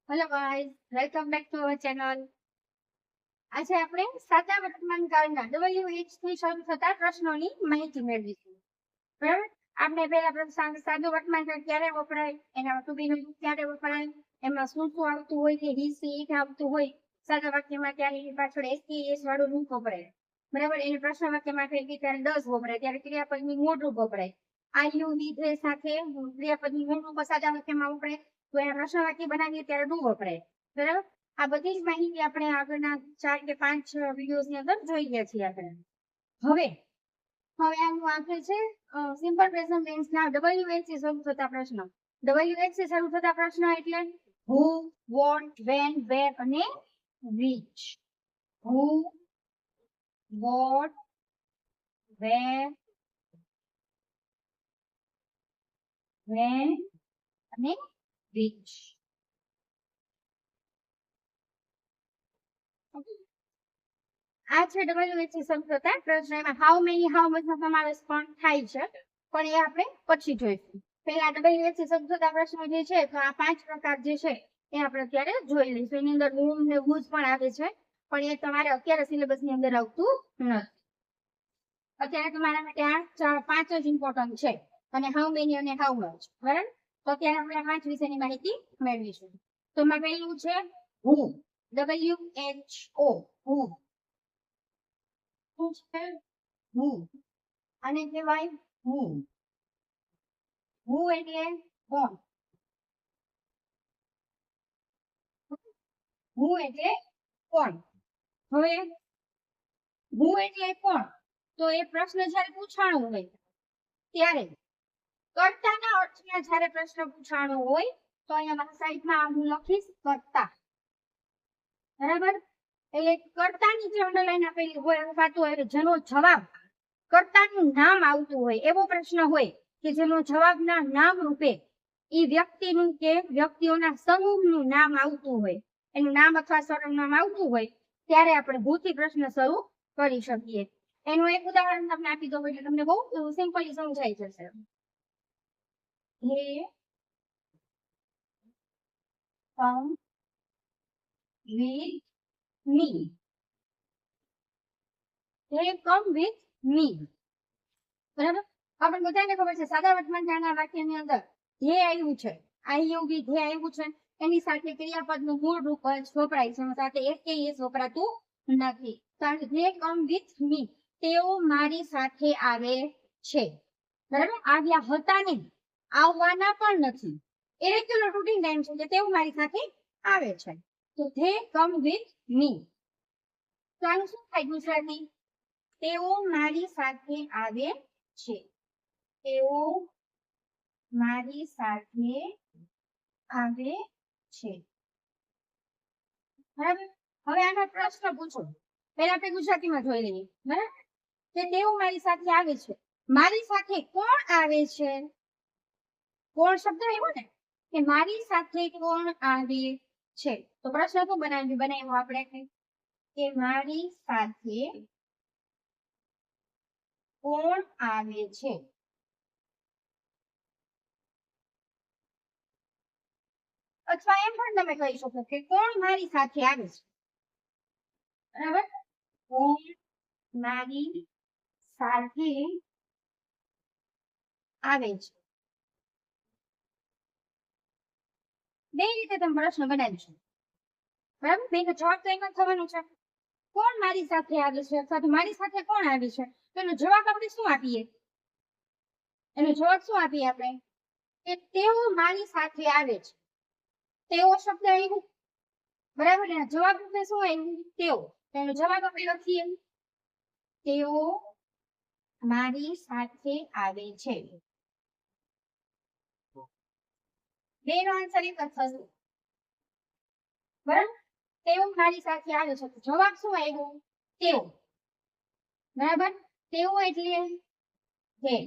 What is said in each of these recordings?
Hello guys, welcome back to our channel. આજે આપણે સાદા વર્તમાન કાળના WH થી શરૂ થતા પ્રશ્નોની માહિતી મેળવીશું. બરાબર? આપણે પહેલા સાદું વર્તમાન કાળ ક્યારે વપરાય, એના ટુ બી નું ક્યારે વપરાય, એમાં શું શું આવતું હોય કે હી સી ઇટ આવતું હોય, સાદા વાક્યમાં ત્યારે એની પાછળ એસ કે એસ વાળું રૂપ વપરાય. બરાબર? એને પ્રશ્ન વાક્યમાં ફેરવી ત્યારે ડઝ વપરાય, ત્યારે ક્રિયાપદની મૂળ રૂપ વપરાય. આઈ યુ વી ધે સાથે ક્રિયાપદની મૂળ રૂપ સાદા વાક્યમાં વપરાય, તો એના પ્રશ્ન વાક્ય બનાવીએ ત્યારે ડુ વપરાય. બરાબર? આ બધી જ માહિતી આપણે આગળના 4 કે 5 વિડીયોઝની અંદર જોઈ ગયા છીએ. આપણે હવે આનું આગળ છે સિમ્પલ પ્રેઝન્ટ ટેન્સના WH થી શરૂ થતા પ્રશ્નો. WH થી શરૂ થતા પ્રશ્નો એટલે who, what, when, where અને which. who, what, where, when અને which. આ છે WH થી શરૂ થતા પ્રશ્ન. એમાં હાઉ મેની હાઉ મચ નો સમાવેશ પણ થાય છે, પણ એ આપણે પછી જોઈશું. પહેલા WH થી શરૂ થતા પ્રશ્નો જે છે, તો આ 5 પ્રકાર જે છે એ આપણે અત્યારે જોઈ લઈશું. એની અંદર whom ને whose પણ આવે છે, પણ એ તમારે અત્યારે સિલેબસ ની અંદર આવતું નથી. અત્યારે તમારા માટે આ 5 જ ઇમ્પોર્ટન્ટ છે, અને હાઉ મેની અને હાઉ મચ. બરાબર? તો અત્યારે આપણે 5 વિશેની માહિતી મેળવીશું. તો એમાં પહેલું છે who, WHO, who. શું છે? who. આને કહેવાય who. who એટલે કોણ. who એટલે કોણ. હવે who એટલે કોણ, તો એ પ્રશ્ન જ્યારે પૂછાણો હોય ત્યારે કર્તાના અર્થમાં જ્યારે પ્રશ્ન પૂછાણો હોય તો અહીંયા સાઈડમાં હું લખીશ કર્તા. બરાબર? એટલે કર્તાની જે અંડરલાઈન આપેલી હોય એવું પાતું હોય, જેનો જવાબ કર્તાનું નામ આવતું હોય એવો પ્રશ્ન હોય કે જેનો જવાબના નામ રૂપે એ વ્યક્તિનું કે વ્યક્તિઓના સમૂહનું નામ આવતું હોય, એનું નામ અથવા સરનામ આવતું હોય, ત્યારે આપણે ભૂથી પ્રશ્ન શરૂ કરી શકીએ. એનું એક ઉદાહરણ તમને આપી દઉં એટલે તમને બહુ સિમ્પલી સમજાઈ જશે. They come with me. They come with me. બરાબર? આપણને બધાને ખબર છે સાદા વર્તમાન કાળના વાક્યની અંદર ધે આવ્યું છે, આઈ યુ વી ધે આવ્યું છે, એની સાથે ક્રિયાપદનું મૂળ રૂપ જ વપરાય છે, સાથે એસ કે એસ વપરાતું નથી. કારણ ધે કમ વિથ મી, તેઓ મારી સાથે આવે છે. બરાબર? આવ્યા હતા નહીં, આવવાના પણ નથી. એ રેગ્યુલર રૂટીન ટાઈમ છે કે તેઓ મારી સાથે આવે છે. તો ધે કમ વિથ મી. તો આનું શું થાય ગુજરાતી? તેઓ મારી સાથે આવે છે. તેઓ મારી સાથે આવે છે. બરાબર? હવે આનો પ્રશ્ન પૂછો. પહેલા આપણે ગુજરાતીમાં જોઈ લઈએ. બરાબર? કે તેઓ મારી સાથે આવે છે, મારી સાથે કોણ આવે છે? કોણ શબ્દ આવ્યો ને, કે મારી સાથે કોણ આવે છે, તો પ્રશ્ન શું બનાવ્યો આપણે કે મારી સાથે કોણ આવે છે. અથવા એમ પણ તમે કહી શકો કે કોણ મારી સાથે આવે છે. બરાબર? કોણ મારી સાથે આવે છે. બે રીતે તમે પ્રશ્ન બનાવી શકો. બરાબર? બેનો જવાબ તો એક જ થવાનો છે. કોણ મારી સાથે આવે છે અથવા તો મારી સાથે કોણ આવે છે, તો એનો જવાબ આપણે શું આપીએ? એનો જવાબ શું આપીએ આપણે? કે તેઓ મારી સાથે આવે છે. તેઓ શબ્દ આવ્યું. બરાબર? એના જવાબ રૂપે શું આવ્યું? તેઓ. એનો જવાબ આપણે લખીએ તેઓ મારી સાથે આવે છે. બેનો આન્સર એક જ થશે. બરાબર? તેઓ મારી સાથે આવે છે, જવાબ શું આવ્યો? તેઓ. બરાબર? તેઓ એટલે they.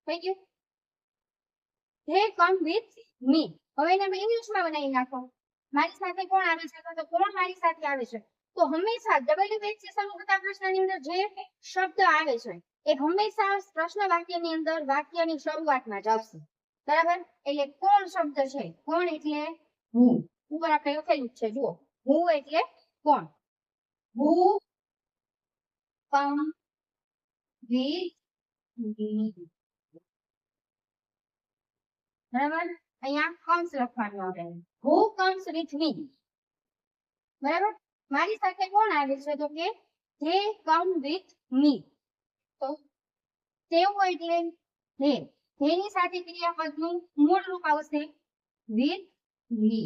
થઈ ગયું? they come with me. હવે એને ઇંગ્લિશમાં બનાવી નાખો. મારી સાથે કોણ આવે છે, તો કોણ મારી સાથે આવે છે, તો હંમેશા WH થી શરૂ થતા પ્રશ્નની અંદર જે શબ્દ આવે છે એ હંમેશા પ્રશ્ન વાક્યની અંદર વાક્યની શરૂઆતમાં જ આવશે. બરાબર? એટલે કોણ શબ્દ છે, કોણ એટલે હું. ઉપર આપણે લખેલું છે જુઓ, હુ એટલે કોણ, હુ કમ વિથ મી, બરાબર. અહીંયા કમ્સ લખવાનું આવે, હુ કમ્સ વિથ મી, બરાબર. મારી સાથે કોણ આવે છે તો કે they come with me, તો તેઓ એટલે they, તેની સાથે ક્રિયાપદનું મૂળ રૂપ આવશે with me,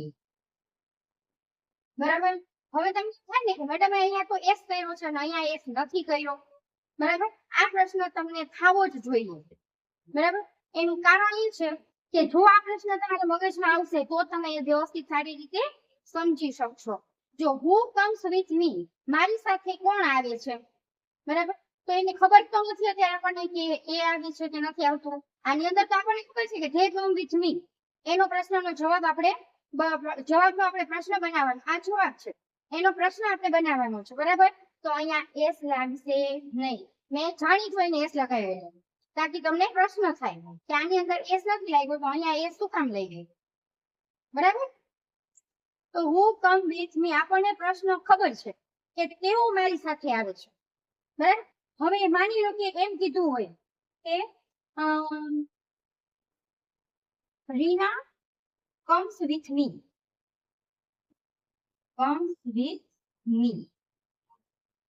બરાબર. હવે તમને થાય ને કે મેડમે અહીંયા તો એસ કર્યો છે ને અહીંયા એસ નથી કર્યો, બરાબર. આ પ્રશ્ન તમને થવો જ જોઈએ, બરાબર. એનું કારણ એ છે કે જો આ પ્રશ્ન તમારા મગજમાં આવશે તો તમે એ વ્યવસ્થિત સારી રીતે સમજી શકશો. જો હુ કમ્સ વિથ મી, મારી સાથે કોણ આવે છે, બરાબર. તો એને ખબર તો નથી અત્યારે આપણને કે એ આવે છે કે નથી આવતું. આની અંદર તો આપણને ખબર છે કે they come with me, એનો પ્રશ્નનો જવાબ આપણે જવાબનો આપણે પ્રશ્ન બનાવવાનો, આ જવાબ છે એનો પ્રશ્ન આપણે બનાવવાનો છે, બરાબર. તો અહીંયા એસ લાગશે નહીં, મેં જાણી જોઈને એસ લગાવ્યો તાકી તમને પ્રશ્ન થાય કે આની અંદર એસ નથી લાગ્યો તો અહીંયા એસ શું કામ લઈ ગઈ, બરાબર. તો હુ કમ વિથ મી, આપણને પ્રશ્ન ખબર છે કે તેઓ મારી સાથે આવે છે, બરાબર. હવે માની લો કે એમ કીધું હોય કે Reena comes with me, comes with me,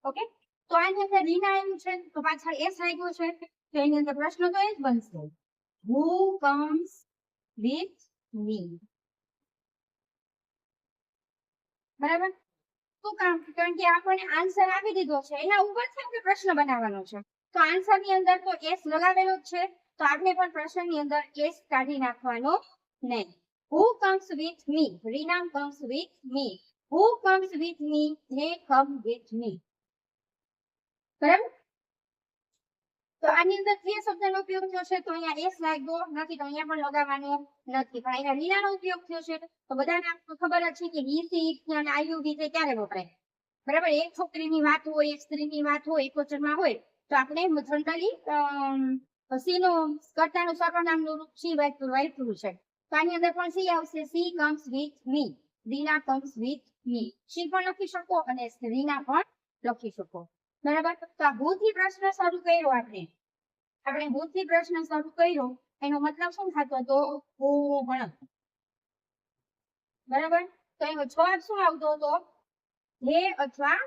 okay. તો આની અંદર રીના આવ્યું છે તો પાછળ એસ લાગ્યો છે તો એની અંદર પ્રશ્ન તો એ જ બનશે, who comes with me, બરાબર. શું કામ, કારણ કે આપણને આન્સર આપી દીધો છે એના ઉપરથી આપણે પ્રશ્ન બનાવવાનો છે, તો આન્સર ની અંદર તો એસ લગાવેલો જ છે તો આપણે પણ પ્રશ્નની અંદર એસ કાઢી નાખવાનો નહીં. who comes with me, Reena comes with me, who comes with me, they come with me, બરાબર. તો આની અંદર જે શબ્દનો ઉપયોગ થયો છે તો અહીંયા એસ લાગ્યો નથી તો અહીંયા પણ લગાવવાનો નથી, પણ અહીંયા રીનાનો ઉપયોગ થયો છે તો બધાને આપણને ખબર જ છે કે હી સી ઇટ અને આઈ યુ વી તે ક્યારે વપરાય, બરાબર. એક છોકરીની વાત હોય, એક સ્ત્રીની વાત હોય, એકવચનમાં હોય તો આપણે જનરલી સી નો કર્તાનું સર્વનામનું રૂપ સી વાપર્યું છે, તો આની અંદર પણ સી આવશે, she comes with me, Reena comes with me, she પણ લખી શકો અને રીના પણ લખી શકો, બરાબર. તો આ ભૂથી પ્રશ્ન શરૂ કર્યો આપણે ભૂથી પ્રશ્ન શરૂ કર્યો એનો મતલબ શું થતો હતો, પૂર્ણ, બરાબર. તો એનો જવાબ શું આવતો હતો, હે અથવા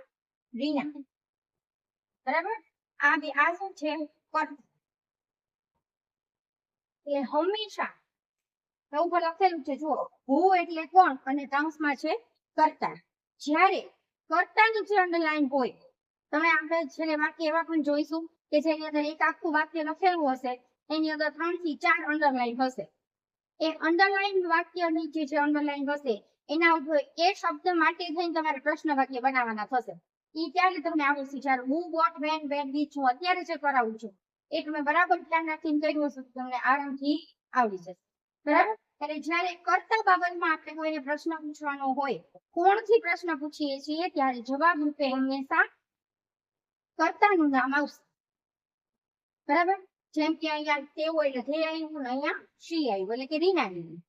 રીના, બરાબર. આ શું છે, એ હંમેશા ઉપર લખેલું છે જુઓ, હુ એટલે કોણ અને કૌંસમાં છે કર્તા, જ્યારે કર્તાનું જે અંડરલાઈન હોય, તમે આપણે છેલ્લે વાક્ય એવા પણ જોઈશું કે જેની અંદર એક આખું વાક્ય લખેલું હશે એની અંદર 3 થી 4 અંડરલાઈન હશે, એ અંડરલાઈન વાક્ય નીચે જે અંડરલાઈન હશે એના ઉપર એ શબ્દ માટે થઈને તમારે પ્રશ્ન વાક્ય બનાવવાના થશે. એ ત્યારે તમને આવડશે, જ્યારે હું વોટ વેન વેન બીચ હું અત્યારે જે કરાવું છું એ તમે બરાબર ધ્યાન રાખીને કર્યું હશે તમને આરામથી આવડી જશે, બરાબર. એટલે જ્યારે કર્તા બાબતમાં આપણે કોઈને પ્રશ્ન પૂછવાનો હોય, કોણથી પ્રશ્ન પૂછીએ છીએ ત્યારે જવાબ રૂપે હંમેશા કર્તાનું નામ આવશે, બરાબર. જેમ કે અહીંયા તેઓ એટલે તે આવ્યું ને અહીંયા શી આવ્યું એટલે કે રીના આવ્યું,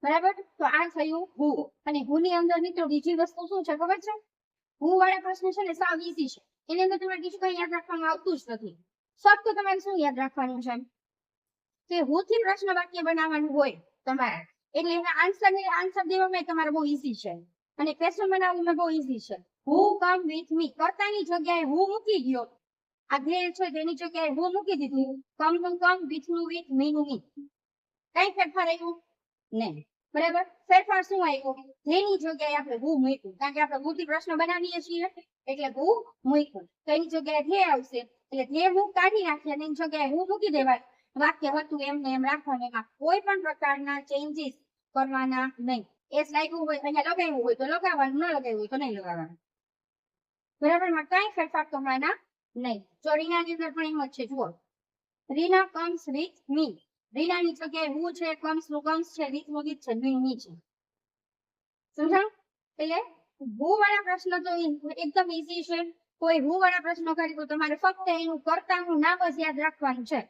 બરાબર. તો આ થયું હુ, અને હુ ની અંદર મિત્રો બીજી વસ્તુ શું છે ખબર છે, હુ વાળા પ્રશ્ન છે ને સાવ ઈઝી છે, એની અંદર તમારે બીજું કઈ યાદ રાખવાનું આવતું જ નથી. ફક્ત તમારે શું યાદ રાખવાનું છે કે હુ થી પ્રશ્ન વાક્ય બનાવવાનું હોય તમારે, એટલે એના આન્સર દેવામાં તમારે બહુ ઈઝી છે અને ક્વેશ્ચન બનાવવામાં બહુ ઈઝી છે. હુ કમ વિથ મી, કર્તાની જગ્યાએ હું મૂકી ગયો, આ ધ્યેય છે તેની જગ્યાએ હું મૂકી દીધું, કમ નું કમ, વિથ નું વિથ, મી નું મી, કઈ ફેરફાર આવ્યું નહીં, બરાબર. ફેરફાર શું આવ્યો, ધ્યેયની જગ્યાએ આપણે હું મૂક્યું, કારણ કે આપણે હું થી પ્રશ્ન બનાવીએ છીએ એટલે હું મૂક્યું, તો એની જગ્યાએ ધ્યેય આવશે એટલે ધ્યેય હું કાઢી નાખીએ અને એની જગ્યાએ હું મૂકી દેવાય, વાક્ય હતું એમને એમ રાખવાનું, એમાં કોઈ પણ પ્રકારના ચેન્જીસ કરવાના નહીં. એસ લાગ્યું હોય અહીંયા લગાવ્યું હોય તો લગાવવાનું, ન લગાવ્યું હોય તો નહીં લગાવવાનું, બરાબર. માં કઈ ફેરફાર કરવાના નહીં. જો રીનાની અંદર પણ એમ જ છે જુઓ, રીના કમ્સ વિથ મી, રીનાની જગ્યાએ હું છે, કમ્સ નું કમ્સ છે, વિથ નું વિથ છે, મી મી છે, સમજાણું. એટલે હુ વાળા પ્રશ્ન તો એકદમ ઈઝી છે, કોઈ હુ વાળા પ્રશ્નો કરી તો તમારે ફક્ત એનું કર્તાનું નામ જ યાદ રાખવાનું છે,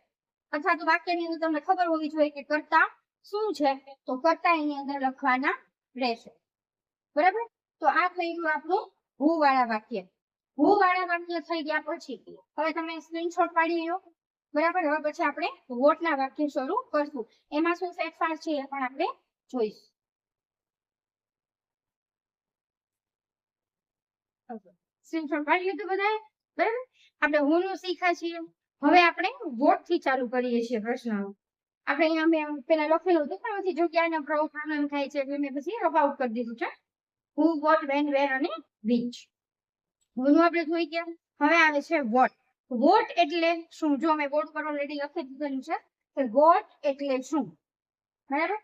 અથવા તો વાક્યની અંદર તમને ખબર હોવી જોઈએ કે કર્તા શું છે તો કર્તા એની અંદર લખવાના રહેશે, બરાબર. તો આ થઈ ગયું આપણું હુ વાળા વાક્ય. હુ વાળા વાક્ય થઈ ગયા પછી હવે તમે સ્ક્રીનશોટ પાડી લો. બરાબર. હવે પછી આપણે વોટના વાક્ય શરૂ કરશું. એમાં શું ફેરફાર છે એ પણ આપણે જોઈશું. સ્ક્રીનશોટ પાડી લીધું બધાએ? બરાબર. આપણે હુંનું શીખ્યા છીએ. હવે આપણે વોટ થી ચાલુ કરીએ છીએ પ્રશ્ન. આપણે અહીંયા મેં પેલા લખેલું હતું પણ પછી જગ્યાનો પ્રોબ્લેમ થાય છે એટલે મેં પછી રફ આઉટ કરી દીધું છે. હુ, વોટ, વેન, વેર અને વિચ. હુંનું આપણે જોઈ ગયા. હવે આવે છે વોટ. વોટ એટલે શું? જો મેં બોર્ડ પર ઓલરેડી લખી દીધેલું છે કે વોટ એટલે શું. બરાબર.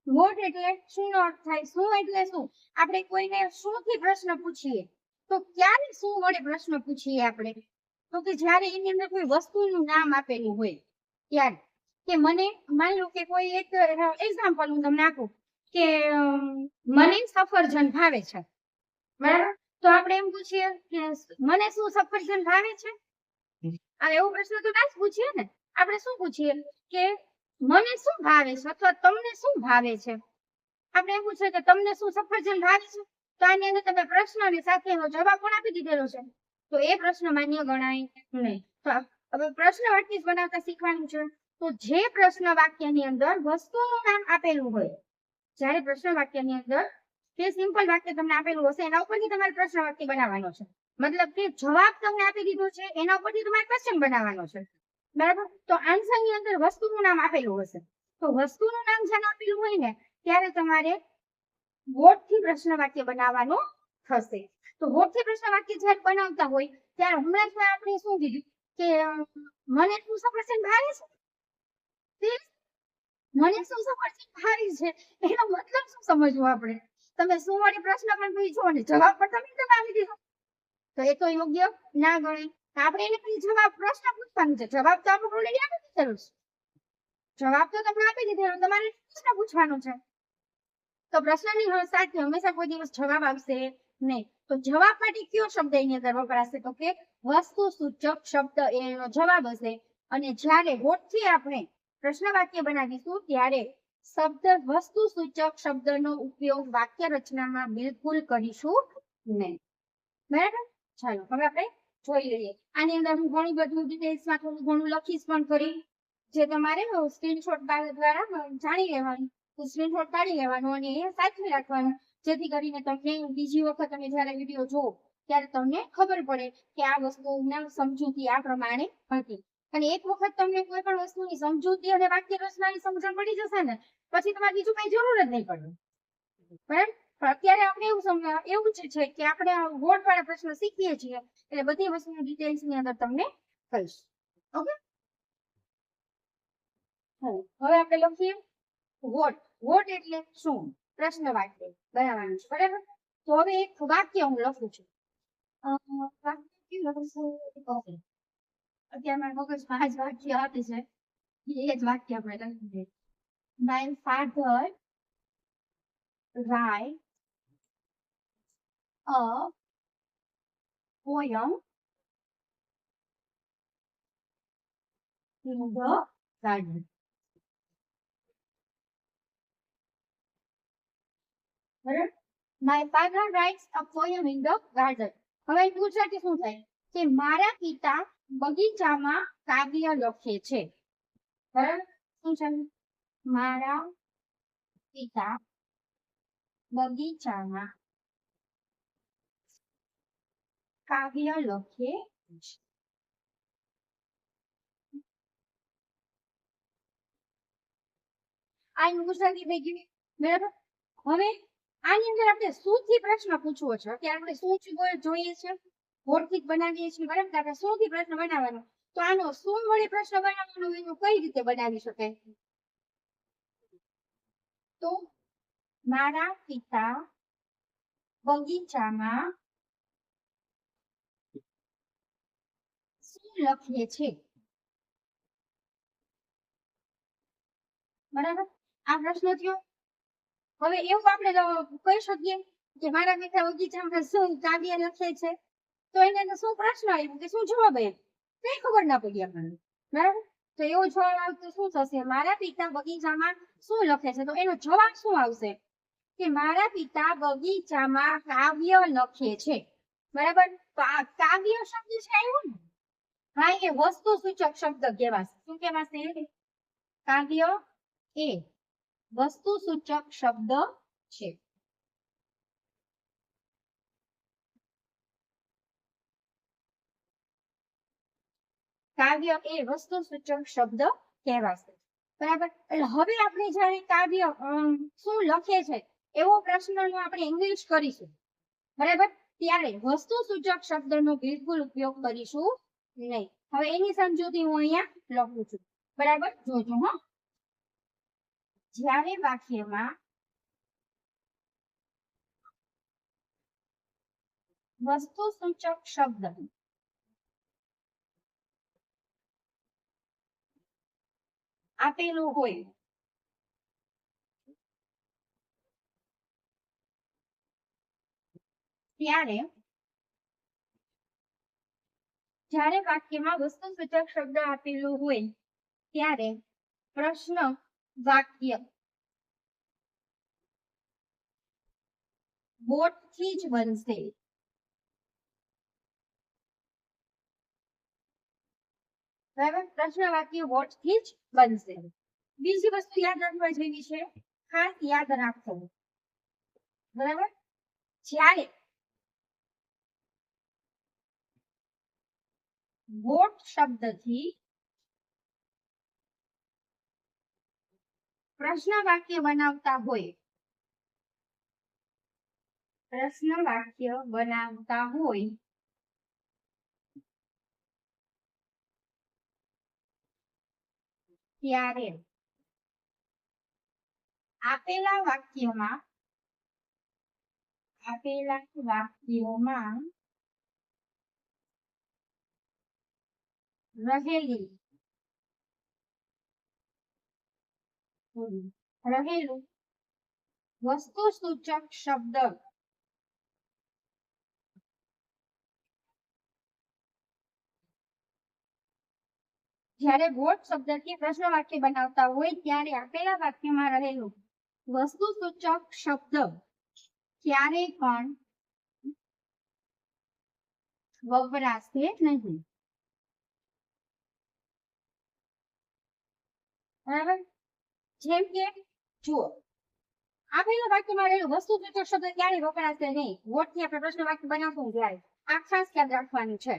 વોટ એટલે શું નો અર્થ થાય? શું એટલે શું? આપણે કોઈને શું થી પ્રશ્ન પૂછીએ તો ક્યારે શું વડે પ્રશ્ન પૂછીએ આપણે? તો કે જ્યારે એની અંદર કોઈ વસ્તુનું નામ આપેલું હોય ત્યારે. કે મને માની લો કે કોઈ એક એક્ઝામ્પલ હું તમને આપું કે મને સફરજન ભાવે છે. બરાબર. તો આપણે એમ પૂછીએ કે મને શું સફરજન ભાવે છે? હવે એવો પ્રશ્ન તો ના જ પૂછીએ ને. આપણે શું પૂછીએ કે મને શું ભાવે છે અથવા તમને શું ભાવે છે. આપણે એમ પૂછીએ કે તમને શું સફરજન ભાવે છે? તો આની અંદર તમે પ્રશ્નની સાથે એનો જવાબ પણ આપી દીધેલો છે. તો એ પ્રશ્ન માન્ય ગણાય નહીં. તો હવે પ્રશ્ન વાક્ય બનાવતા શીખવાનું છે. તો જે પ્રશ્ન વાક્યની અંદર વસ્તુનું નામ આપેલું હોય, જ્યારે પ્રશ્ન વાક્યની અંદર તે સિમ્પલ વાક્ય તમને આપેલું હશે એના ઉપરથી તમારે પ્રશ્ન વાક્ય બનાવવાનો છે. મતલબ કે જવાબ તમને આપી દીધો છે એના ઉપરથી તમારે ક્વેશ્ચન બનાવવાનો છે. બરાબર. તો આન્સર ની અંદર વસ્તુનું નામ આપેલું હશે. તો વસ્તુનું નામ જ્યારે આપેલું હોય ને ત્યારે તમારે વોટ થી પ્રશ્ન વાક્ય બનાવવાનું થશે. તો વોટ થી પ્રશ્ન વાક્ય જ્યારે બનાવતા હોય ત્યારે હમણાં જ આપણે શું કીધું કે મને શું સફરજન ભાવે છે? મને શું સફરજન ભાવે છે એનો મતલબ શું સમજવું આપણે? તમે શું વડે પ્રશ્ન પણ પૂછો અને જવાબ પણ તમે આપી દીધો તો એ તો યોગ્ય ના ગણાય. આપણે એને કઈ જવાબ પ્રશ્ન પૂછવાનું છે. જવાબ તો આપણે ઓલરેડી આપી દીધેલો છે. જવાબ તો તમે આપી દીધેલો, તમારે પ્રશ્ન પૂછવાનો છે. તો પ્રશ્નની સાથે હંમેશા કોઈ દિવસ જવાબ આવશે નહીં. તો જવાબ માટે કયો શબ્દ એની અંદર વપરાશે? તો કે વસ્તુ સૂચક શબ્દ એનો જવાબ હશે. અને જ્યારે વોટથી આપણે પ્રશ્ન વાક્ય બનાવીશું ત્યારે શબ્દ વસ્તુ સૂચક શબ્દનો ઉપયોગ વાક્ય રચનામાં બિલકુલ કરીશું નહીં. બરાબર. ચાલો હવે આપણે જોઈ લઈએ. આની અંદર હું ઘણું બધું ડિટેલ્સમાં થોડું ઘણું લખીશ પણ કરી, જે તમારે સ્ક્રીનશોટ દ્વારા જાણી લેવાનું. સ્ક્રીનશોટ પાડી લેવાનું અને એ સાચવી રાખવાનું, જેથી કરીને તમને બીજી વખત તમે જ્યારે વિડીયો જોવો ત્યારે તમને ખબર પડે કે આ વસ્તુના સમજૂતી આ પ્રમાણે હતી. અને એક વખત તમને કોઈ પણ વસ્તુની સમજૂતી અને વાક્ય રચનાની સમજણ પડી જશે ને પછી તમારે બીજું કઈ જરૂર જ નહીં પડે. બરાબર. અત્યારે આપણે એવું છે કે આપણે વોટ વાળા પ્રશ્ન શીખીએ છીએ એટલે બધી વસ્તુની ડિટેલ્સ ની અંદર તમને કહીશ. ઓકે. હવે આપણે લખીએ વોટ. વોટ એટલે શું? પ્રશ્ન વાક્ય બનાવવાનું છે. બરાબર. તો હવે એક વાક્ય હું લખું છું. અત્યારે મારા મગજમાં આ જ વાક્ય આપે છે એ જ વાક્ય આપણે લખી દઈએ. My father write a poem in the garden. બરાબર. My father writes a poem in the garden. હવે ગુજરાતી શું થાય કે મારા પિતા બગીચામાં કાવ્ય લખે છે. બરાબર. શું છે? મારા પિતા બગીચામાં કાવ્ય લખે છે. આ ગુજરાતી થઈ ગયું. બરાબર. હવે આની અંદર આપણે શું થી પ્રશ્ન પૂછવો છે? અત્યારે આપણે શું જોઈએ છે? વોટ થી બનાવીએ છીએ. બરાબર. આપણે શું થી પ્રશ્ન બનાવવાનો? તો આનો શું વડે પ્રશ્ન બનાવવાનો એનું કઈ રીતે બનાવી શકાય? તો મારા પિતા બગીચામાં શું લખે છે? બરાબર. આ પ્રશ્ન થયો. હવે એવું આપણે કહી શકીએ કે મારા પિતા બગીચામાં શું કાવ્ય લખે છે? તો એને શું પ્રશ્ન આવ્યો કે શું જવાબ આવ્યો કઈ ખબર ના પડી આપણને. બરાબર. તો એવો જવાબ આવતો શું થશે? મારા પિતા બગીચામાં શું લખે છે. તો એનો જવાબ શું આવશે? કે મારા પિતા બગીચામાં કાવ્ય લખે છે, બરાબર. તો આ કાવ્ય શબ્દ છે આવ્યો ને, હા એ વસ્તુ સૂચક શબ્દ કહેવાશે. શું કહેવાશે? કાવ્ય એ વસ્તુ સૂચક શબ્દ છે. કાવ્ય એ વસ્તુ સૂચક શબ્દ કહેવાશે, બરાબર. એટલે હવે આપણે જ્યારે કાવ્ય શું લખે છે એવો પ્રશ્નનો આપણે ઇંગ્લિશ કરીશું, બરાબર, ત્યારે વસ્તુ સૂચક શબ્દનો બિલકુલ ઉપયોગ કરીશું નહીં. હવે એની સમજૂતી હું અહીંયા લખું છું, બરાબર. જોજો હો, જ્યારે વાક્યમાં વસ્તુ સૂચક શબ્દ આપેલું હોય ત્યારે, જ્યારે વાક્યમાં વસ્તુ સૂચક શબ્દ આપેલું હોય ત્યારે પ્રશ્ન વાક્ય વોટ થી જ બનશે. બરાબર, પ્રશ્ન વાક્ય વોટ થી જ બનશે. બીજી વસ્તુ યાદ રાખવા જેવી છે, ખાસ યાદ રાખો, બરાબર. જ્યારે વોટ શબ્દથી પ્રશ્ન વાક્ય બનાવતા હોય, પ્રશ્ન વાક્ય બનાવતા હોય ત્યારે આપેલા વાક્યમાં રહેલું વસ્તુ સૂચક શબ્દ જ્યારે વોટ શબ્દથી પ્રશ્ન વાક્ય બનાવતા હોય ત્યારે આપેલા વાક્યમાં રહેલું વસ્તુ સૂચક શબ્દ ક્યારેય પણ વપરાશે નહીં, બરાબર. જેમ કે જુઓ, આપેલા વાક્યમાં રહેલું વસ્તુ સૂચક શબ્દ ક્યારેય વપરાશે નહીં, વોટ થી આપણે પ્રશ્ન વાક્ય બનાવશું ત્યારે આ ખાસ યાદ રાખવાનું છે,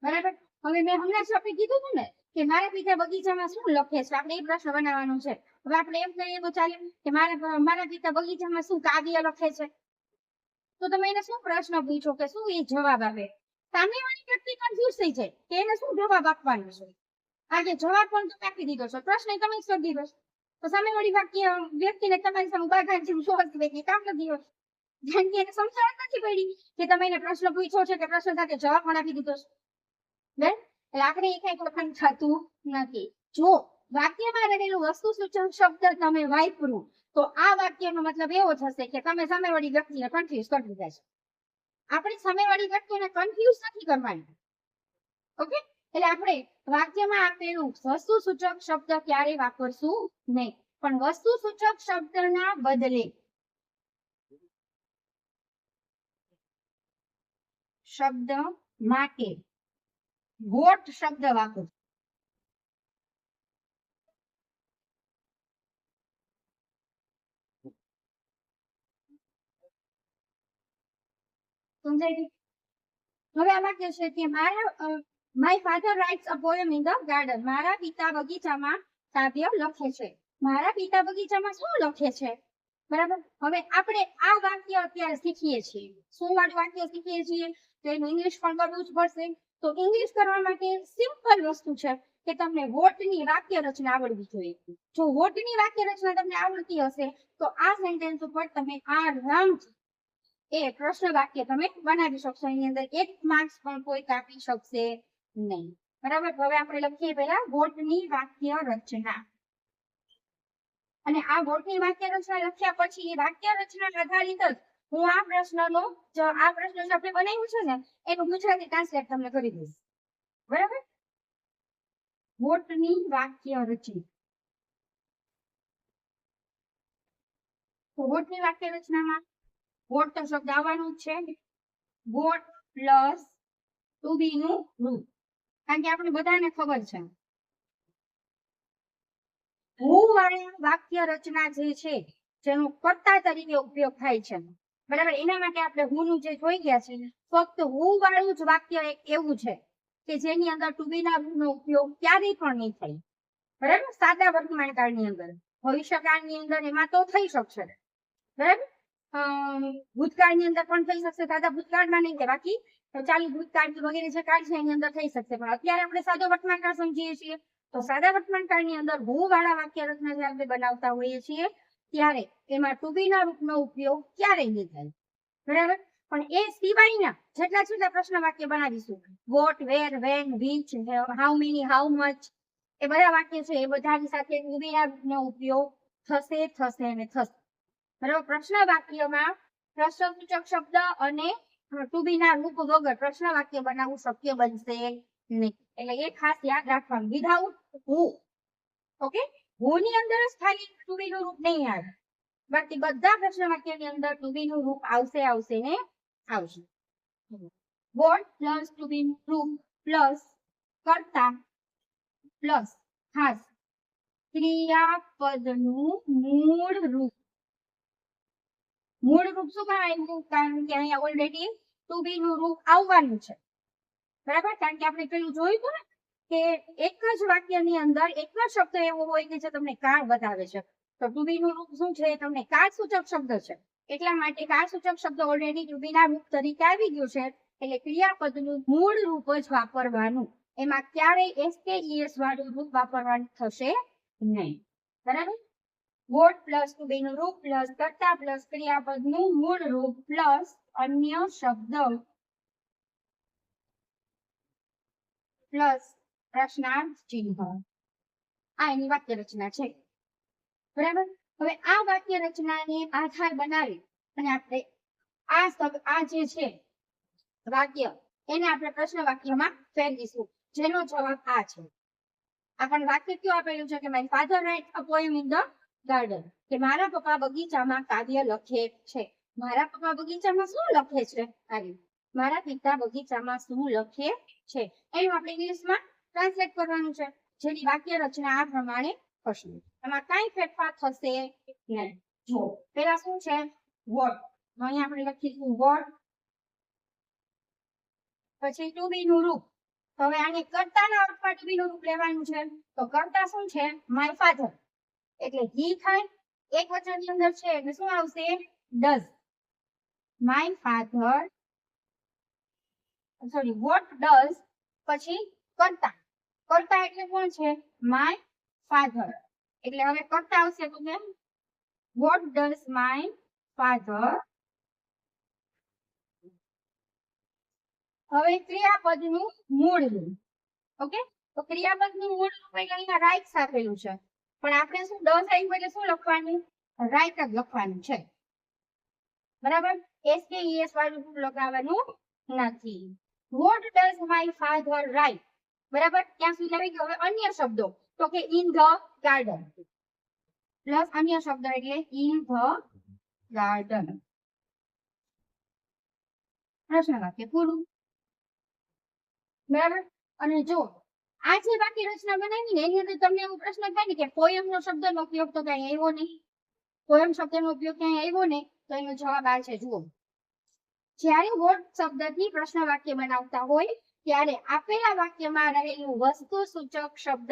બરાબર. હવે મેં હમણાં જ આપણે કીધું હતું ને કે મારા પિતા બગીચામાં શું લખે છે, આપણે એ પ્રશ્ન બનાવવાનો છે. હવે આપણે એમ કહીએ તો ચાલે કે મારા પિતા બગીચામાં શું કાવ્ય લખે છે, તો તમે એને શું પ્રશ્ન પૂછો કે શું એ જવાબ આપે. સામેવાળી વ્યક્તિ કન્ફ્યુઝ થઈ જાય કે એને શું જવાબ આપવાનો છે. આજે જવાબ પણ તમે આપી દીધો છે, પ્રશ્ન તમે જ કરી દીધો છે, તો સામેવાળી વ્યક્તિને તમારી સામે ઉભા થઈને શું કે કામ નથી હોતું, કારણ કે એને સમજણ નથી પડી કે તમે એને પ્રશ્ન પૂછ્યો છે કે પ્રશ્ન સાથે જવાબ પણ આપી દીધો છે. એટલે આપણે એ કઈ વખત થતું નથી. જો વાક્યમાં રહેલું વસ્તુ સૂચક શબ્દ તમે વાપરું તો આ વાક્યનો મતલબ એવો થશે કે તમે સામેવાળી વ્યક્તિને કન્ફ્યુઝ કરી દીધા છે. આપણે સામેવાળી વ્યક્તિને કન્ફ્યુઝ નથી કરવાની, ઓકે. એટલે આપણે વાક્યમાં આપેલું વસ્તુ સૂચક શબ્દ ક્યારેય વાપરશું નહીં, પણ વસ્તુ સૂચક શબ્દના બદલે શબ્દ માટે વોટ શબ્દ વાપરશું. સમજાય? હવે આમાં કે છે કે my father writes a poem in the garden. મારા પિતા બગીચામાં કાવ્ય લખે છે. મારા પિતા બગીચામાં શું લખે છે, બરાબર. હવે આપણે આ વાક્ય અત્યારે શીખીએ છીએ, શું વાક્ય શીખીએ છીએ, તો એનું ઇંગ્લિશ પણ કરવું જ પડશે. તો ઇંગ્લિશ કરવા માટે સિમ્પલ વસ્તુ છે કે તમને વોટની વાક્ય રચના આવડવી જોઈએ. જો વોટની વાક્ય રચના તમને આવડતી હશે તો આ સેન્ટેન્સ ઉપર તમે આરામથી એ પ્રશ્ન વાક્ય તમે બનાવી શકશો. એની અંદર 1 માર્ક્સ પણ કોઈ કાપી શકશે નહીં, બરાબર. હવે આપણે લખીએ પહેલા વોટની વાક્ય રચના, અને આ વોટની વાક્ય રચના લખ્યા પછી એ વાક્ય રચના આધારિત જ હું આ પ્રશ્ન આપણે બનાવ્યું છે ને એનું ગુજરાતી ટ્રાન્સલેટ તમને કરી દઈશ, બરાબર. વોટની વાક્ય રચના, તો વોટની વાક્ય રચનામાં વોટ તો શબ્દ આવવાનું જ છે. વોટ પ્લસ ટુ બી નું રૂપ, કારણ કે આપણે બધાને ખબર છે હુ વાળા વાક્ય રચના જે છે જેનો કર્તા તરીકે ઉપયોગ થાય છે, બરાબર. એના માટે આપણે હું નું જે જોઈ ગયા છે, ફક્ત હું વાળું જ વાક્ય એક એવું છે કે જેની અંદર ટુ બી ના રૂપનો ઉપયોગ ક્યારેય પણ નહીં થાય, બરાબર. સાદા વર્તમાન કાળની અંદર, ભવિષ્યકાળની અંદર એમાં તો થઈ શકશે, બરાબર. ભૂતકાળની અંદર પણ થઈ શકશે, સાદા ભૂતકાળમાં નહીં, બાકી ચાલુ ભૂતકાળ વગેરે જે કાળ છે એની અંદર થઈ શકશે, પણ અત્યારે આપણે સાદો વર્તમાન કાળ સમજીએ છીએ. તો સાદા વર્તમાન કાળની અંદર હું વાળા વાક્ય રચના જે આપણે બનાવતા હોઈએ છીએ ત્યારે એમાં ટુ બી ના રૂપનો ઉપયોગ ક્યારેય નહીં થાય, બરાબર. પણ એ સિવાયના જેટલા પ્રશ્ન વાક્ય બનાવીશું, what, where, when, which, how many, how much, એ બધા વાક્ય છે એ બધાની સાથે ટુ બી ના રૂપનો ઉપયોગ થશે અને થશે, બરાબર. પ્રશ્ન વાક્યમાં પ્રશ્નસૂચક શબ્દ અને ટુ બી ના રૂપ વગર પ્રશ્ન વાક્ય બનાવવું શક્ય બનશે નહીં, એટલે એ ખાસ યાદ રાખવાનું. વિધાઉટ હુ, ઓકે, હુ ની અંદર જ ખાલી ટુ બી નું રૂપ નહીં આવે, બાકી બધા પ્રશ્ન વાક્યની અંદર ટુ બી નું રૂપ આવશે ને આવશે. વોટ પ્લસ ટુ બી નું રૂપ પ્લસ કર્તા પ્લસ ખાસ ક્રિયાપદનું મૂળ રૂપ. મૂળ રૂપ શું આવ્યું? કારણ કે અહીંયા ઓલરેડી ટુ બી નું રૂપ આવવાનું છે, બરાબર. કારણ કે આપણે પેલું જોયું હતું ને કે એક જ વાક્યની અંદર એક જ શબ્દ એવો હોય કે જે તમને કાળ બતાવે છે, તો ટુ બી નું રૂપ શું છે? તમને કાળ સૂચક શબ્દ છે, એટલા માટે કાળ સૂચક શબ્દ ઓલરેડી ટુ બી ના રૂપ તરીકે આવી ગયું છે, એટલે ક્રિયાપદનું મૂળ રૂપ જ વાપરવાનું, એમાં ક્યારેય એસ વાળું રૂપ વાપરવાનું થશે નહીં, બરાબર. વોટ પ્લસ ટુ બી નું રૂપ પ્લસ કર્તા પ્લસ ક્રિયાપદનું મૂળ રૂપ પ્લસ અન્ય શબ્દ પ્લસ પ્રશ્નાર્થ ચિહ્ન, આ એની વાક્ય રચના છે, બરાબર. હવે આ વાક્ય રચનાને આધાર બનાવી અને આપણે આ જે છે વાક્ય એને આપણે પ્રશ્ન વાક્યમાં ફેરવીશું, જેનો જવાબ આ છે. આપણને વાક્ય કયું આપેલું છે કે my father write a poem in the garden, કે મારા પપ્પા બગીચામાં કાવ્ય લખે છે. મારા પપ્પા બગીચામાં શું લખે છે? મારા પિતા બગીચામાં શું લખે છે, એનું આપણે ઇંગ્લિશમાં ટ્રાન્સલેટ કરવાનું છે, જેની વાક્ય રચના આ પ્રમાણે થશે. એમાં કઈ ફેરફાર થશે નહીં. જો પેલા શું છે? વોટ, અહીંયા આપણે લખીશું વોટ, પછી ટુ બી નું રૂપ. હવે આને કર્તાના અર્થમાં ટુ બી નું રૂપ લેવાનું છે, તો કર્તા શું છે? માય ફાધર, એટલે હી થાય, એક વચનની અંદર છે એટલે શું આવશે? Does. My father, sorry, what does, પછી કર્તા, કર્તા એટલે કોણ છે? માય ફાધર, એટલે હવે કર્તા આવશે તો કેમ? Vote does my father. હવે ક્રિયાપદનું મૂળ રૂપ, ઓકે, તો ક્રિયાપદનું મૂળ રૂપ એટલે અહીંયા રાઇટ્સ આપેલું છે, પણ આપણે શું ડઝ આવ્યું એટલે શું લખવાનું? રાઇટ જ લખવાનું છે, બરાબર. એસ વાળું રૂપ લગાવવાનું નથી. What does my father write, બરાબર. ત્યાં સુધી આવી ગયો. હવે અન્ય શબ્દો, તો કે ઇન ધ ગાર્ડન, પ્લસ અન્ય શબ્દ એટલે ઇન ધ ગાર્ડન. પ્રશ્ન વાક્ય પૂરું, બરાબર. અને જો આ જે વાક્ય રચના બનાવી ને એની અંદર તમને એવો પ્રશ્ન થાય ને કે પોયમ નો શબ્દનો ઉપયોગ તો ક્યાંય આવ્યો નહીં, પોયમ શબ્દનો ઉપયોગ ક્યાંય આવ્યો નહીં, તો એનો જવાબ આ છે. જુઓ, જ્યારે વોટ શબ્દથી પ્રશ્ન વાક્ય બનાવતા હોય ત્યારે આપેલા વાક્યમાં રહેલું વસ્તુ સૂચક શબ્દ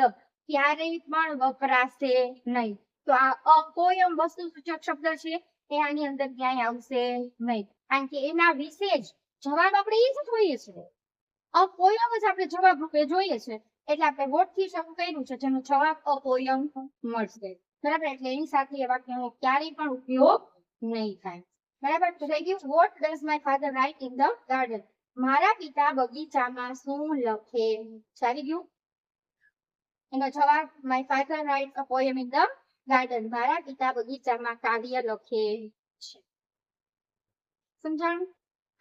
ક્યારેય પણ વપરાશે નહીં. તો આ અપોયમ વસ્તુ સૂચક શબ્દ છે એ આની અંદર ક્યાંય આવશે નહીં, કારણ કે એના વિશે જ જવાબ આપણે એ જ જોઈએ છે, અપોયમ જ આપણે જવાબ રૂપે જોઈએ છે, એટલે આપણે વોટ થી શરૂ કર્યું છે જેનો જવાબ અપોયમ મળશે, બરાબર. એટલે એની સાથે એ વાક્યનો ક્યારેય પણ ઉપયોગ નહીં થાય, બરાબર. તો થઈ ગયું what does my father write in the garden, મારા પિતા બગીચામાં શું લખે છે, આવી ગયું. એનો જવાબ my father write a poem in the garden, મારા પિતા બગીચામાં કાવ્ય લખે છે. સમજાણું?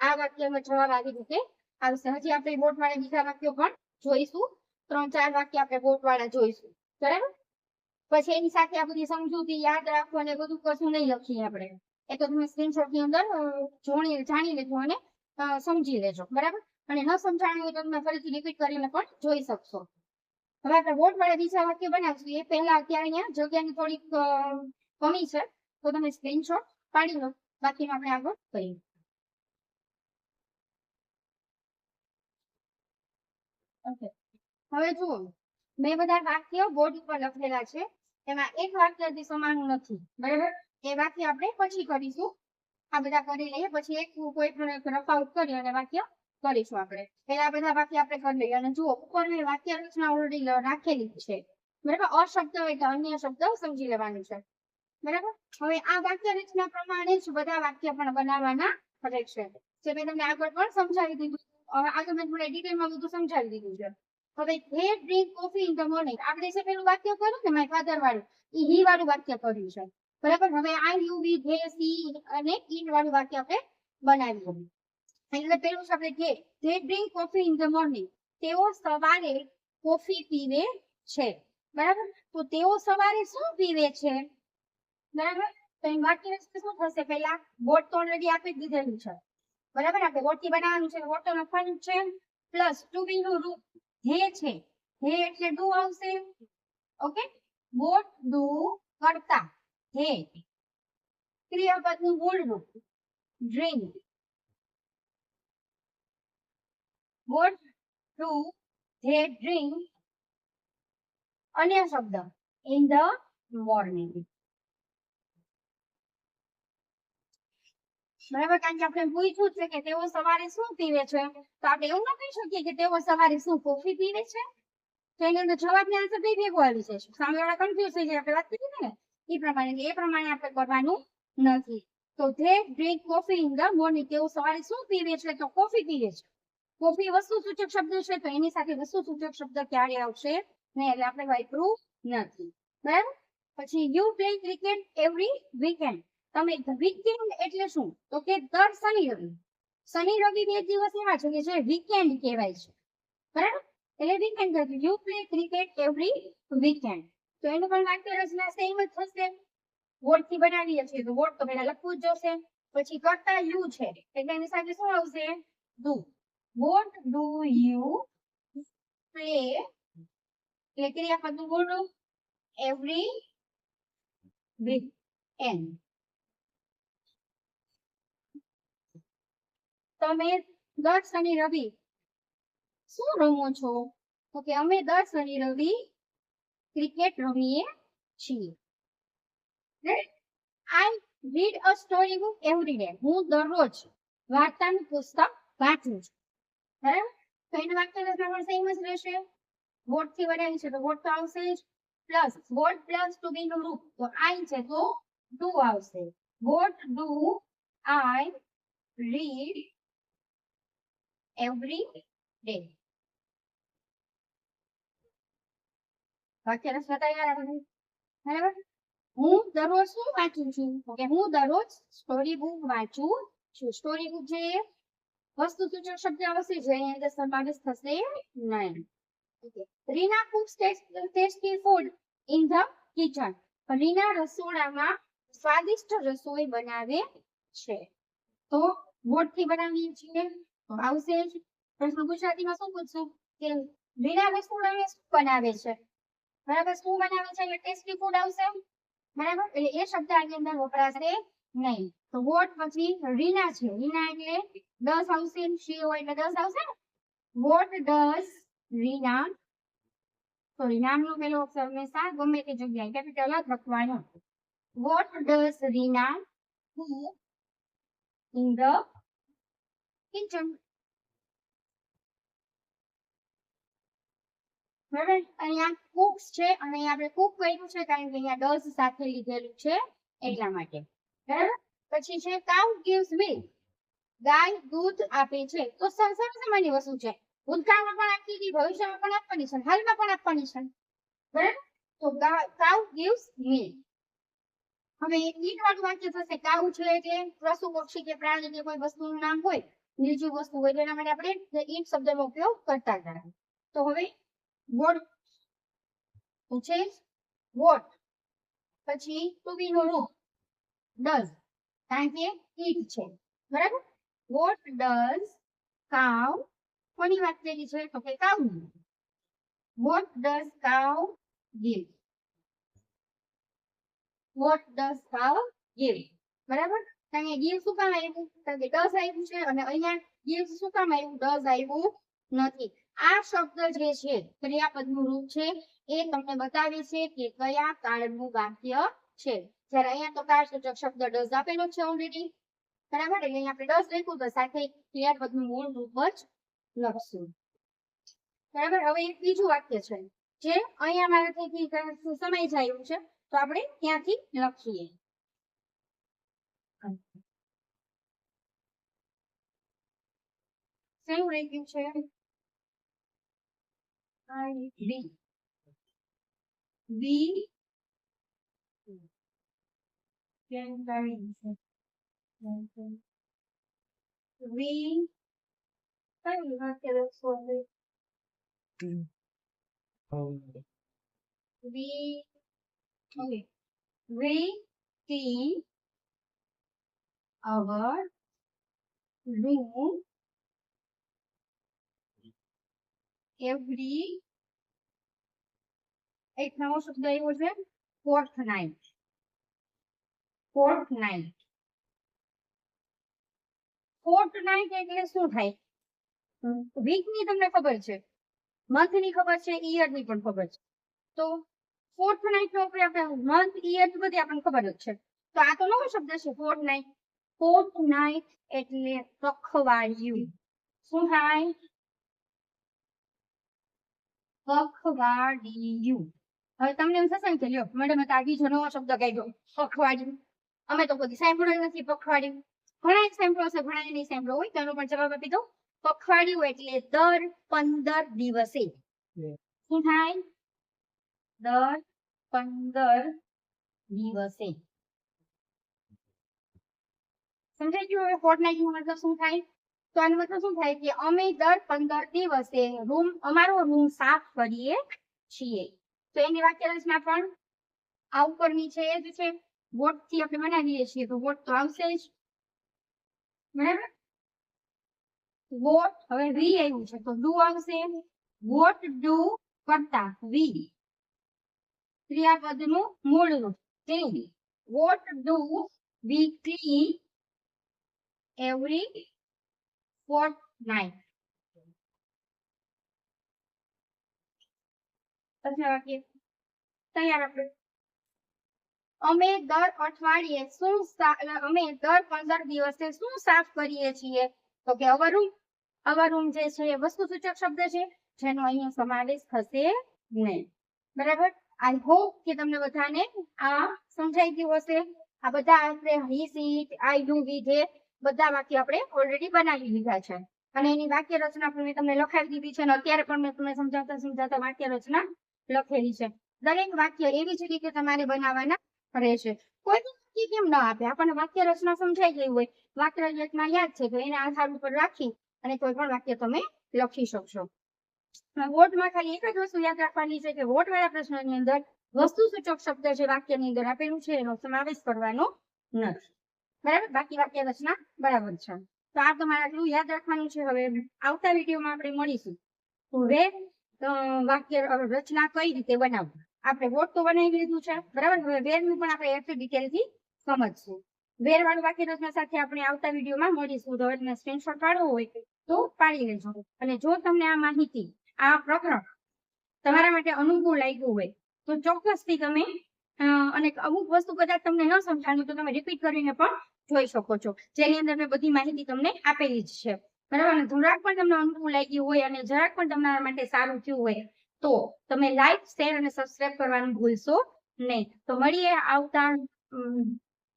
આ વાક્યનો જવાબ આવી રીતે આવશે. હજી આપણે વોટ વાળા બીજા વાક્યો પણ જોઈશું, 3-4 વાક્ય આપણે વોટ વાળા જોઈશું, બરાબર. પછી એની સાથે આ બધી સમજૂતી યાદ રાખવું અને બધું કશું નહીં લખીએ આપણે. એ તો તમે સ્ક્રીનશોટ ની અંદર જાણી લેજો અને સમજી લેજો, બરાબર. અને ન સમજાણું હોય તો તમે ફરીથી રિપીટ કરીને પણ જોઈ શકશો. હવે આપણે વોટ વાળા બીજા વાક્ય બનાવશું એ પહેલા અત્યારે અહીંયા જગ્યાની થોડીક કમી છે, તો તમે સ્ક્રીનશોટ પાડી લો. બાકીનું આપણે આગળ કરીએ. ઓકે, હવે જુઓ, મેં બધા વાક્ય બોર્ડ ઉપર લખેલા છે, એમાં એક વાક્ય સમાન નથી, બરાબર. એ વાક્ય આપણે પછી કરીશું. આ બધા કરી લઈએ, પછી એક કોઈ પણ રફ આઉટ કરી અને વાક્ય કરીશું. આપણે પેલા બધા વાક્ય આપણે કરી લઈએ. અને જુઓ, ઉપર મેં વાક્ય રચના ઓલરેડી રાખેલી છે, બરાબર. અશબ્દ એટલે અન્ય શબ્દ સમજી લેવાનું છે, બરાબર. હવે આ વાક્ય રચના પ્રમાણે જ બધા વાક્ય પણ બનાવવાના રહેશે, જે મેં તમને આગળ પણ સમજાવી દીધું. હવે આગળ મેં થોડા ડિટેલમાં બધું સમજાવી દીધું છે. હવે they drink coffee in the morning, આપણે જે પેલું વાક્ય કર્યું ને માય ફાધર વાળું, એ હી વાળું વાક્ય કર્યું છે, બરાબર. હવે આઈ, યુ, વી, ધે, સી અને ઇન વાળું વાક્ય આપણે બનાવ્યું. એટલે પેલું છે આપણે they drink coffee in the morning, તેઓ સવારે કોફી પીવે છે, બરાબર. તો તેઓ સવારે શું પીવે છે, બરાબર. તો એ વાક્ય શું થશે, પહેલા બોટ તો ઓલરેડી આપી દીધેલું છે, બરાબર. આપણે બોટ થી બનાવવાનું છે, બોટ તો લખવાનું છે, પ્લસ ટુ બી નું રૂપ ધે છે, ધે એટલે ડુ આવશે. ઓકે, બોટ ડુ કરતા, ધે. ક્રિયાપદનું મૂળ રૂપ drink, boat do they drink. અન્ય શબ્દ ઇન ધ મોર્નિંગ, બરાબર. કારણ કે આપણે પૂછ્યું છે કે તેઓ સવારે શું પીવે છે, તો આપણે એવું ન કહી શકીએ કે તેઓ સવારે શું કોફી પીવે છે. તો એની અંદર જવાબની આન્સર બે ભેગો આવી જશે, સામેવાળા કન્ફ્યુઝ થઈ જાય. આપણે વાત કરી ને એ પ્રમાણે આપણે કરવાનું નથી. તો they drink coffee in the morning, તેઓ સવારે શું પીવે છે, તો કોફી પીવે છે. કોફી વસ્તુ સૂચક શબ્દ છે, તો એની સાથે વસ્તુ સૂચક શબ્દ ક્યારે આવશે નહીં, એટલે આપણે વાપરવું નથી, બરાબર. પછી you play cricket every weekend, તમે વીકેન્ડ એટલે શું, તો કે દર શનિ રવિ. શનિ રવિ બે દિવસ એવા છે કે જે વીકેન્ડ કહેવાય છે, બરાબર. એટલે વીકેન્ડ હતું, you play cricket every weekend. તો એનું પણ વાક્ય રચના સેમ જ થશે. વોટ થી બનાવીએ છીએ તો વોટ તો પહેલા લખવું જ જોશે. પછી કરતા યુ છે એટલે એની સાથે શું આવશે, do. What do you play, એટલે ક્રિયાપદનું મૂળ રૂપ એવરી વીકેન્ડ. તમે દર શનિ રવિ શું રમો છો, તો કે અમે દર શનિ રવિ ક્રિકેટ રમીએ છીએ. આઈ read a story book every day, હું દરરોજ વાર્તાનું પુસ્તક વાંચું છું, બરાબર. તો એનું વાક્ય રચના પણ સેમ જ રહેશે. વોટ થી બનાવી છે તો વોટ તો આવશે જ, પ્લસ વોટ પ્લસ ટુ બી નું રૂપ, તો આઈ છે તો ડુ આવશે. What do I read every day. વાક્ય રચના તૈયાર આપણે, બરાબર. હું દરરોજ શું વાંચું છું, કે હું દરરોજ સ્ટોરી બુક વાંચું છું. સ્ટોરી બુક જે વસ્તુ સૂચક શબ્દ આવશે, જે એની અંદર સમાવેશ થશે નહીં. Reena cooks tasty food in the kitchen, Reena રસોડામાં સ્વાદિષ્ટ રસોઈ બનાવે છે. તો વોટ થી બનાવીએ છીએ તો આવશે જ. પ્રશ્ન ગુજરાતીમાં શું પૂછશું કે રીના રસોડામાં શું બનાવે છે, બરાબર. શું બનાવે છે એટલે ટેસ્ટી ફૂડ આવશે, બરાબર. એટલે એ શબ્દ આની અંદર વપરાશે નહીં. તો વોટ પછી રીના છે, રીના એટલે ડસ આવશે, શી હોય એટલે ડસ આવશે ને. વોટ ડઝ રીના, સોરી, નામનો પેલો અક્ષર હંમેશા ગમે તે જગ્યાએ કેપિટલ જ લખવાનો. What does Reena do in the kitchen, બરાબર. અહીંયા કુક્સ છે અને અહીંયા આપણે કુક કર્યું છે કારણ કે અહીંયા ડઝ સાથે લીધેલું છે એટલા માટે, બરાબર. પછી છે કાઉ gives milk, ગાય દૂધ આપે છે. તો સામાન્ય વસ્તુ છે, ભૂતકાળમાં પણ આપતી હતી, ભવિષ્યમાં પણ આપવાની છે, હાલમાં પણ આપવાની છે, બરાબર. તો કાઉ gives milk. હવે ઈટ વાળું વાક્ય થશે, કાઉ છે એટલે પશુ પક્ષી કે પ્રાણી કે કોઈ વસ્તુનું નામ હોય, બીજી વસ્તુ હોય, એના માટે આપણે ઈટ શબ્દનો ઉપયોગ કરતા હતા. તો હવે વોટ છે, વોટ પછી ટુ બી નું રૂપ ડઝ, કારણ કે ઈટ છે, બરાબર. વોટ ડઝ કાઉ, કોની વાત કરી છે તો કે કાઉની. What does cow give, what does cow give, બરાબર. અહીંયા ગીવ શું કામ આવ્યું, કારણ કે ડઝ આવ્યું છે, અને અહીંયા ગીવ શું કામ આવ્યું, ડઝ આવ્યું નથી. આ શબ્દ જે છે ક્રિયાપદનું રૂપ છે, એ તમને બતાવે છે કે કયા કાળનું વાક્ય છે. જ્યારે અહીંયા તો કાળસૂચક શબ્દ ડઝ આપેલો છે ઓલરેડી, બરાબર. એટલે અહીંયા આપણે ડઝ લખ્યું તો સાથે ક્રિયાપદનું મૂળ રૂપ જ લખશું, બરાબર. હવે એક બીજું વાક્ય છે જે અહીંયા મારાથી સમય જાય છે, તો આપણે ત્યાંથી લખીએ. શેનું રહી ગયું છે, બી, બી વી, કયું વાક્ય લખશું હવે, વી, okay, we clean our room every, એક નવો શબ્દ આવ્યો છે fortnight, fortnight. fortnight એટલે શું થાય, વીક ની તમને ખબર છે, મંથ ની ખબર છે, ઈયર ની પણ ખબર છે, તો fortnight નો આપણે મંથ ઈયર ની બધી આપણને ખબર જ છે. તો આ તો નવો શબ્દ છે fortnight. fortnight એટલે પખવાડિયું. શું થાય, પખવાડિયું. હવે તમને એમ થશે ને કે લ્યો મેડમ આ બીજો નવો શબ્દ કાઢ્યો પખવાડિયું, અમે તો કોઈ સાંભળ્યું નથી પખવાડિયું. ઘણા સાંભળો છે, ઘણા નહીં સાંભળો હોય, તેનો પણ જવાબ આપી દો. પખવાડિયું એટલે દર 15 દિવસે. શું થાય, દર 15 દિવસે. સમજાઈ ગયું હવે ફોર્ટનાઇટ નો મતલબ શું થાય? તો આનો મતલબ શું થાય કે અમે દર 15 દિવસે અમારો રૂમ સાફ કરીએ છીએ. તો એની વાક્ય રચના પણ આ ઉપરની છે એ જ છે. વોટ થી આપણે બનાવીએ છીએ તો વોટ તો આવશે જ, બરાબર. વોટ હવે વી આવ્યું છે તો ડુ આવશે. વોટ ડુ કરતા વી, ક્રિયાપદનું મૂળ રૂપ clean. What do we clean every fortnight. તૈયાર આપણે. અમે દર અઠવાડિયે શું અમે દર 15 દિવસે શું સાફ કરીએ છીએ તો કે અવર રૂમ. અવર રૂમ જે છે એ વસ્તુસૂચક શબ્દ છે જેનો અહીંયા સમાવેશ થશે નહીં, બરાબર. આઈ હોપ કે તમને બધાને આ સમજાઈ ગયું હશે. આ બધા આપણે હી સીટ આઈ ડુ વી જે બધા વાક્ય આપણે ઓલરેડી બનાવી લીધા છે અને એની વાક્ય રચના પણ મેં તમને લખાવી દીધી છે અને અત્યારે પણ મેં તમને સમજાવતા વાક્ય રચના લખેલી છે. દરેક વાક્ય એવી જ રીતે તમારે બનાવવાના રહેશે. કોઈ પણ વાક્ય કેમ ન આપે, આપણને વાક્ય રચના સમજાઈ ગઈ હોય, વાક્ય રચના યાદ છે તો એના આધાર ઉપર રાખી અને કોઈ પણ વાક્ય તમે લખી શકશો. વોટમાં ખાલી એક જ વસ્તુ યાદ રાખવાની છે કે વોટ વાળા પ્રશ્નની અંદર વસ્તુસૂચક શબ્દ જે વાક્યની અંદર આપેલું છે એનો સમાવેશ કરવાનો નથી, બરાબર. બાકી વાક્ય રચના બરાબર છે. તો આ તમારે આટલું યાદ રાખવાનું છે. હવે આવતા વિડીયોમાં આપણે મળીશું. હવે વાક્ય રચના કઈ રીતે બનાવવું. આપણે વોટ તો બનાવી લીધું છે, બરાબર. હવે વેરનું પણ આપણે એટલી ડિટેલથી સમજશું. વેર વાળું વાક્ય રચના સાથે આપણે આવતા વિડીયોમાં મળીશું. તો તમે સ્ક્રીનશોટ પાડવો હોય તો પાડી લેજો. અને જો તમને આ માહિતી, આ પ્રકરણ તમારા માટે અનુકૂળ લાગ્યું હોય તો ચોક્કસથી તમે અને અમુક વસ્તુ કદાચ તમને ન સમજાણું તો તમે રિપીટ કરીને પણ જોઈ શકો છો, જેની અંદર મેં બધી માહિતી તમને આપેલી જ છે, બરાબર. અને જરાક પણ તમને અનુકૂળ લાગ્યું હોય અને જરાક પણ તમારા માટે સારું થયું હોય તો તમે લાઈક, શેર અને સબસ્ક્રાઇબ કરવાનું ભૂલશો નહીં. તો મળીએ આવતા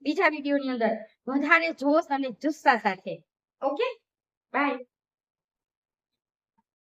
બીજા વિડીયોની અંદર વધારે જોશ અને જુસ્સા સાથે. Okay, by.